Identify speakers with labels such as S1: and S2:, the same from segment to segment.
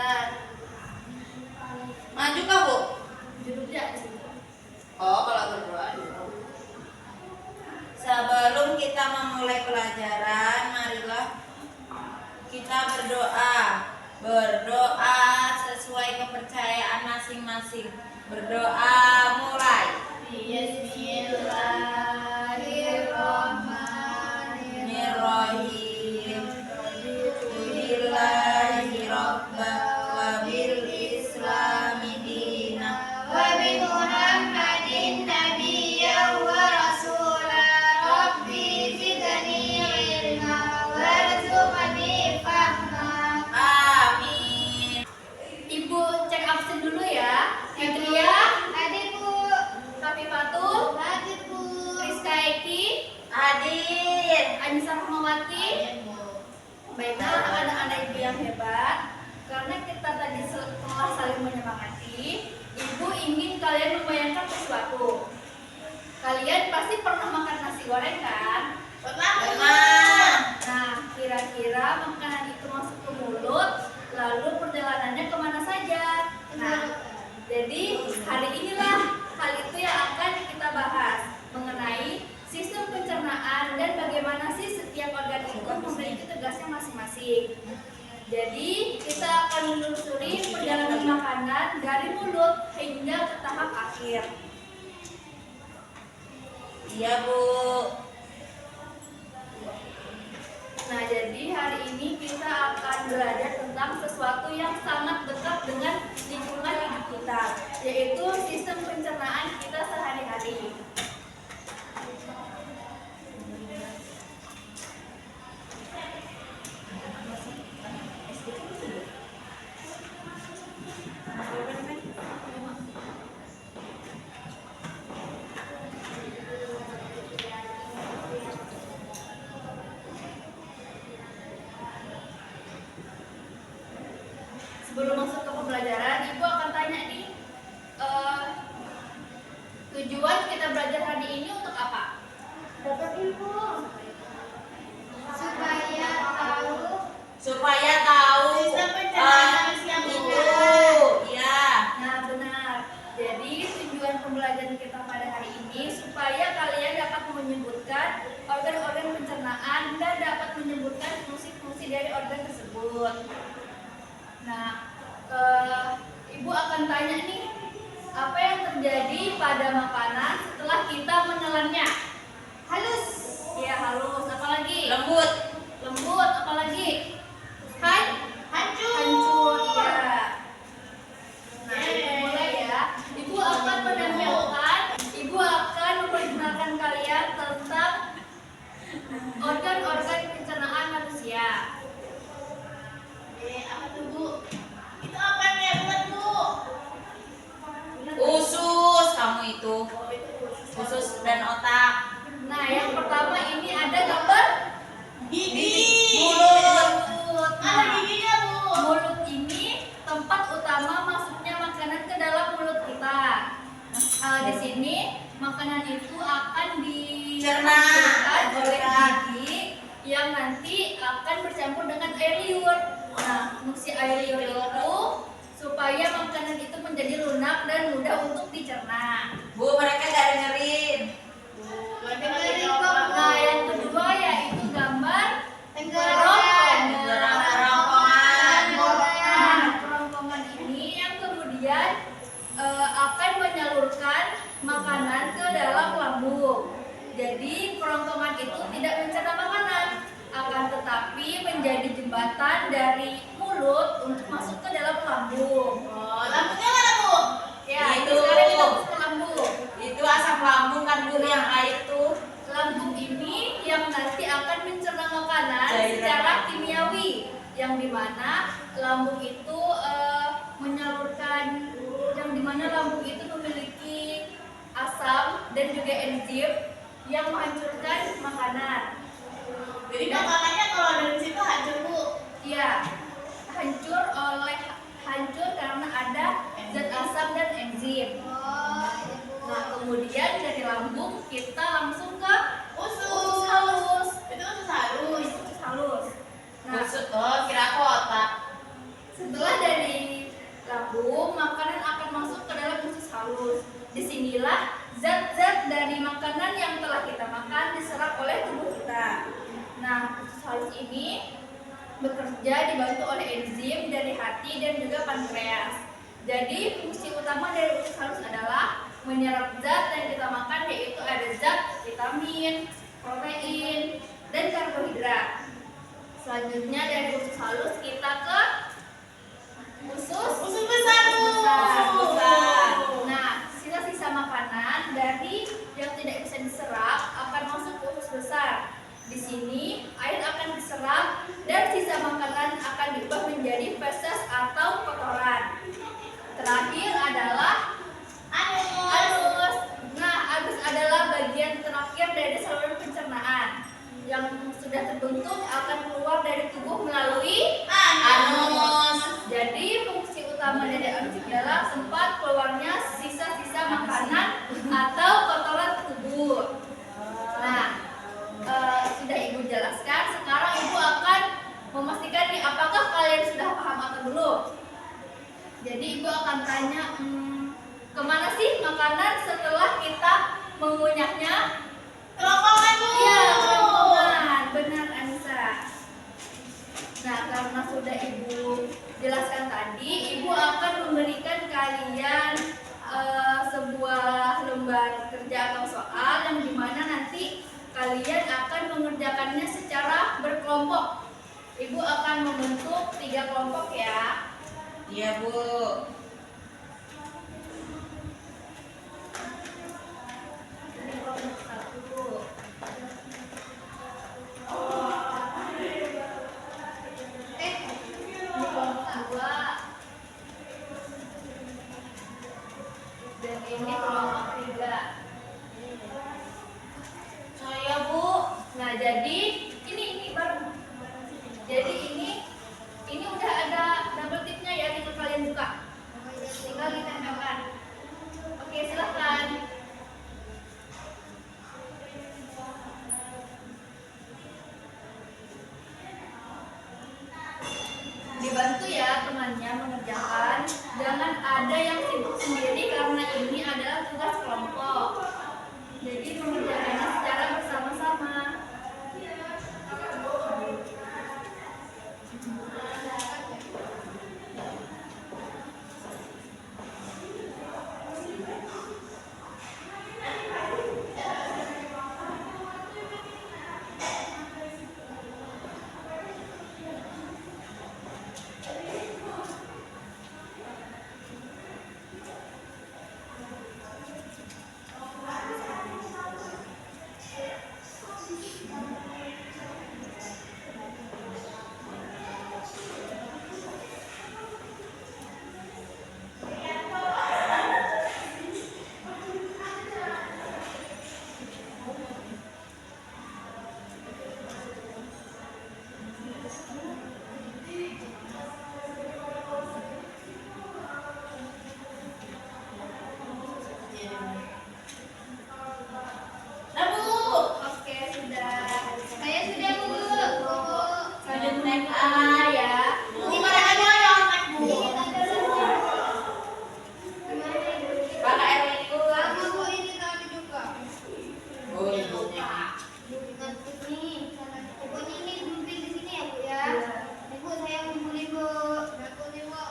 S1: Bentar.
S2: Maju kah, Bu?
S1: Duduknya.
S2: Oh, kalau berdoa dulu. Sebelum kita memulai pelajaran, marilah kita berdoa. Berdoa sesuai kepercayaan masing-masing. Berdoa mulai. Bismillahirrahmanirrahim. Billahi rabba wa bil islami dina
S1: Wa bi Muhammadin nabiyyan wa rasula. Rabbi zidni ilma warzuqni fahma.
S2: Amin.
S1: Ibu cek absen dulu ya. Adria, hadir Bu. Kapifatul, hadir Bu. Rizka Eki,
S2: Hadir.
S1: Anissa Rahmawati. Baiklah anak-anak ibu yang hebat, karena kita tadi telah saling menyemangati, ibu ingin kalian membayangkan sesuatu. Kalian pasti pernah makan nasi goreng kan?
S2: Pernah.
S1: Nah, kira-kira makanan itu masuk ke mulut, lalu perjalanannya kemana saja? Nah, jadi hari inilah hal itu yang akan kita bahas mengenai sistem pencernaan dan bagaimana sih setiap organ itu memiliki tugasnya masing-masing. Jadi kita akan menelusuri perjalanan makanan dari mulut hingga ke tahap akhir.
S2: Iya, Bu.
S1: Nah, jadi hari ini kita akan belajar tentang sesuatu yang sangat dekat dengan lingkungan hidup kita, yaitu sistem pencernaan kita sehari-hari. Sebelum masuk ke pembelajaran, Ibu akan tanya nih, tujuan kita belajar hari ini untuk apa?
S3: Dapat ilmu
S2: Supaya tahu
S3: sistem pencernaan yang
S2: itu.
S3: benar.
S2: Ya.
S1: Nah, benar. Jadi tujuan pembelajaran kita pada hari ini supaya kalian dapat menyebutkan organ-organ pencernaan dan dapat menyebutkan fungsi-fungsi dari organ tersebut. Nah, Ibu akan tanya nih, apa yang terjadi pada makanan setelah kita menelannya?
S3: Halus.
S1: Ya, halus. Apalagi?
S2: Lembut.
S1: Lembut. Apalagi?
S3: Hancur.
S1: Hancur. Ya. Nah, kita mulai ya. Ibu akan menempelkan, Ibu akan memperkenalkan kalian tentang organ-organ pencernaan manusia.
S3: Apa tuh, Bu? Itu apa yang buat, Bu?
S2: Usus kamu itu. Usus dan otak.
S1: Nah, yang pertama ini ada gambar
S3: Gigi.
S2: Mulut.
S1: mulut.
S3: Ada
S1: Nah,
S3: giginya, Bu.
S1: mulut ini tempat utama masuknya makanan ke dalam mulut kita. Di sini makanan itu akan dicernakan oleh gigi yang nanti akan bercampur dengan air liur. Nah, fungsi air liur itu supaya makanan itu menjadi lunak dan mudah untuk dicerna.
S2: Bu, mereka gak dengerin.
S1: Nah, yang kedua yaitu gambar
S3: Tenggorokan.
S2: Kerongkongan.
S1: Nah, kerongkongan ini yang kemudian akan menyalurkan makanan ke dalam lambung. Jadi kerongkongan itu tidak mencerna makanan, akan tetapi menjadi jembatan dari mulut untuk masuk ke dalam lambung.
S3: Oh, lambungnya mana, Bu?
S1: Ya,
S2: Itu.
S1: sekarang kita masuk ke lambung.
S2: Itu asam lambung kan, Bu, yang air tuh.
S1: Lambung ini yang nanti akan mencerna makanan
S2: Cairan.
S1: secara kimiawi, yang dimana lambung itu menyalurkan, yang dimana lambung itu memiliki asam dan juga enzim yang menghancurkan makanan.
S3: Jadi makanannya kalau dari situ hancur, Bu.
S1: Iya, hancur karena ada zat asam dan enzim. Nah, kemudian dari lambung kita langsung ke usus halus.
S3: Itu usus halus.
S1: Usus halus. Nah,
S2: Oh, kira aku otak.
S1: setelah dari disinilah zat-zat dari makanan yang telah kita makan diserap oleh tubuh kita. Nah, usus halus ini bekerja dibantu oleh enzim dari hati dan juga pankreas. Jadi fungsi utama dari usus halus adalah menyerap zat yang kita makan, yaitu ada zat vitamin, protein, dan karbohidrat. Selanjutnya dari usus halus kita ke usus
S3: besar.
S1: Nah, sisa-sisa makanan dari yang tidak bisa diserap akan masuk ke usus besar. Di sini air akan diserap dan sisa makanan akan diubah menjadi feses atau kotoran. Terakhir adalah anus. Nah, anus adalah bagian terakhir dari saluran pencernaan yang sudah terbentuk akan keluar dari tubuh melalui
S3: Anus.
S1: Jadi fungsi utama dari anus adalah tempat keluarnya sisa-sisa makanan atau kotoran tubuh. Nah, sudah Ibu jelaskan. Sekarang Ibu akan memastikan nih, apakah kalian sudah paham atau belum? Jadi Ibu akan tanya, kemana sih makanan setelah kita mengunyahnya?
S3: Kerongkongan, Bu.
S1: Iya, kerongkongan. Benar, Anissa. Nah, karena sudah Ibu jelaskan tadi, Ibu akan memberikan kalian sebuah lembar kerja atau soal yang dimana nanti kalian akan mengerjakannya secara berkelompok. Ibu akan membentuk 3 kelompok ya.
S2: Iya, Bu.
S1: Ini kelompok 1. Ini kelompok 2. Dan ini kelompok 3.
S3: Saya, Bu.
S1: Nah, jadi ini baru. Jadi ini udah ada double tipnya ya, tinggal kalian buka. Tinggal ditempelkan. Oke, silakan. Dibantu ya temannya mengerjakan. Jangan ada yang sibuk sendiri karena ini adalah tugas kelompok. Jadi mengerjakannya secara bersama-sama.
S3: Nah, Bu.
S1: Oke, sudah.
S4: Saya sudah Bu.
S1: Kalian naik A ya.
S3: Gimana aja yang otak, Bu?
S2: Kakak Erwin itu lah.
S4: Sama Bu ini tadi juga.
S2: Oh, ibunya.
S4: Bukan ini. Pokoknya ini kumpul di sini ya Bu ya.
S1: Iya.
S4: Ini Bu saya kumpulin Bu. Aku nih Bu.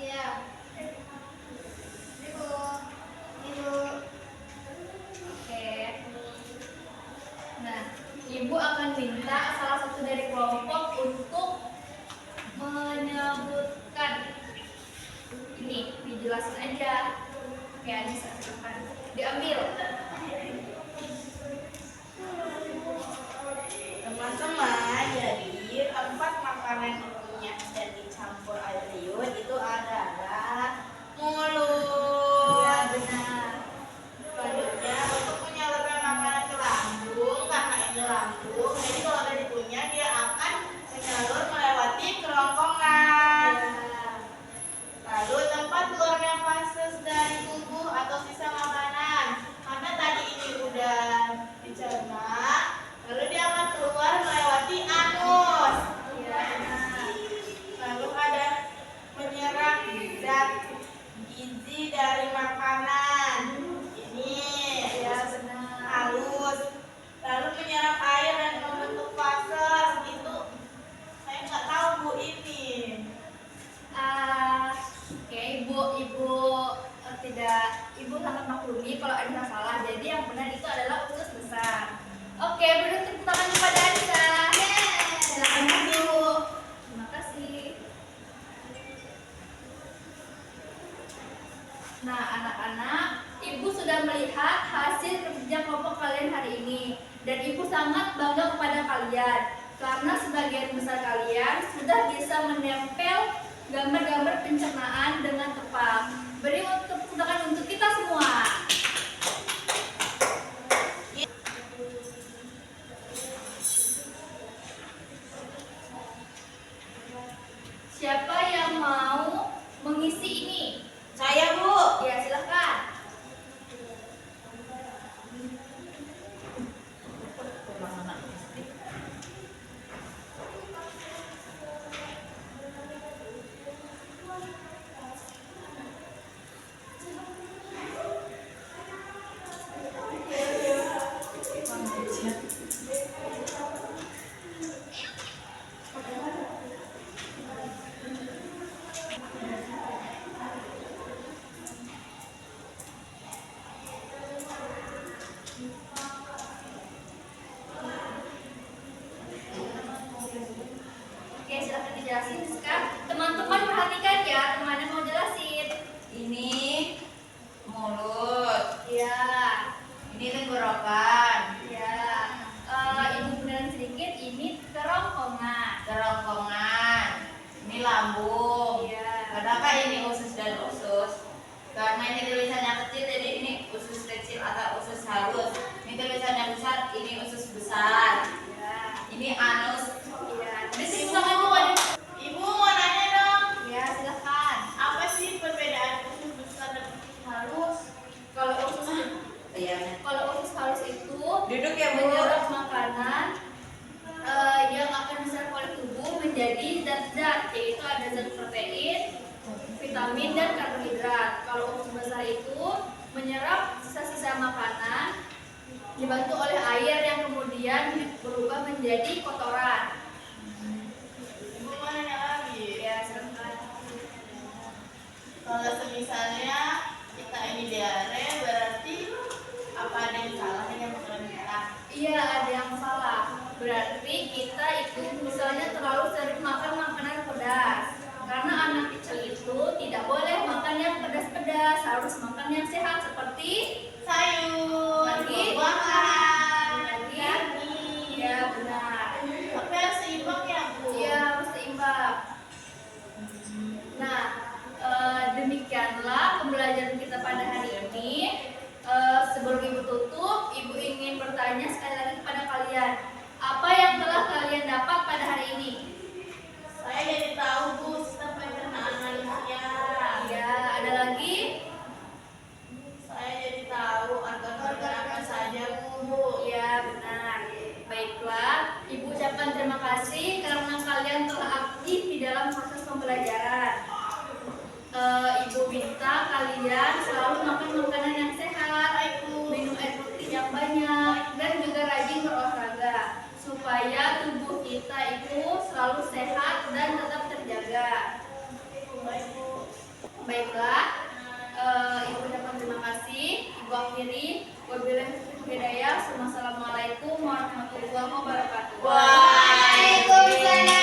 S4: Iya. Ini Bu. Ini Bu.
S1: Oke. Nah, Ibu akan minta salah satu dari kelompok untuk menyebutkan. Ini dijelasin aja. Oke, Anissa silakan. Diambil.
S3: Teman-teman, jadi 4 makanan ilmiah dan dicampur air liur itu adalah mulut.
S1: Ya, benar.
S3: Selanjutnya untuk menyalurkan makanan ke lambung, karena ini lambung, jadi kalau udah dikunyah dia akan menyalur melewati kerongkongan. Lalu tempat keluarnya fases dari tubuh atau sisa makanan, karena tadi ini udah dicerna, lalu dia akan keluar melewati anus.
S1: Ya, benar. Nah, anak-anak, Ibu sudah melihat hasil kerja kelompok kalian hari ini. Dan Ibu sangat bangga kepada kalian. Karena sebagian besar kalian sudah bisa menempel gambar-gambar pencernaan dengan tepat. Beri tepuk tangan untuk kita semua. Siapa yang mau mengisi ini?
S3: Saya, Bu.
S1: Ya, silakan. Oke, silakan dijelasin sekarang. Teman-teman perhatikan ya, temannya mau jelasin.
S2: Ini mulut,
S1: Ya,
S2: ini tenggorokan,
S1: ya. Ibu beneran sedikit, ini kerongkongan.
S2: kerongkongan, ini lambung.
S1: Ya.
S2: Kenapa ini usus dan usus? Karena ini tulisannya kecil, jadi ini usus kecil atau usus halus. Ini tulisannya besar, ini usus besar.
S1: Ya.
S2: Ini anus.
S1: Ya. Tepuk tangan Bu.
S3: Ibu mau nanya dong.
S1: Ya, silakan.
S3: Apa sih perbedaan usus besar dan usus halus?
S1: Kalau usus
S2: Iya.
S1: halus itu
S2: Duduk ya, Bu.
S1: menyerap makanan yang akan diserap oleh tubuh menjadi zat-zat, yaitu ada zat protein, vitamin dan karbohidrat. Kalau usus besar itu menyerap sisa-sisa makanan dibantu oleh air yang kemudian berubah menjadi kotoran.
S3: Ibu mau nanya lagi.
S1: Ya, silakan.
S3: Kalau semisalnya kita ini diare, berarti apa ada yang salah dengan makanan kita?
S1: Iya, ada yang salah. Berarti kita itu misalnya terlalu sering makan makanan pedas. Karena anak kecil itu tidak boleh makan yang pedas-pedas, harus makan yang sehat seperti
S3: Sayur,
S1: Lagi?
S3: buah-buahan,
S1: Lagi?
S3: daging.
S1: ya benar.
S3: Tapi harus seimbang ya, Bu.
S1: Iya, harus seimbang. Nah, demikianlah pembelajaran kita pada hari ini. Sebelum Ibu tutup, Ibu ingin bertanya sekali lagi kepada kalian. Apa yang telah kalian dapat pada hari ini?
S3: Saya jadi tahu, Bu, sistem pencernaan manusia.
S1: Ya, ada lagi?
S3: Saya jadi tahu organ-organ apa saja, Bu.
S1: Ya, benar. Baiklah, Ibu ucapkan terima kasih karena kalian telah aktif di dalam proses pembelajaran. Ibu minta kalian selalu makan makanan yang sehat, minum air putih yang banyak, dan juga rajin berolahraga supaya tubuh kita itu selalu sehat dan tetap terjaga. Baiklah, Ibu ucapkan terima kasih. Ibu akhiri. Wabillahi taufiq wal hidayah. Wassalamualaikum warahmatullahi wabarakatuh.
S3: Waalaikumsalam.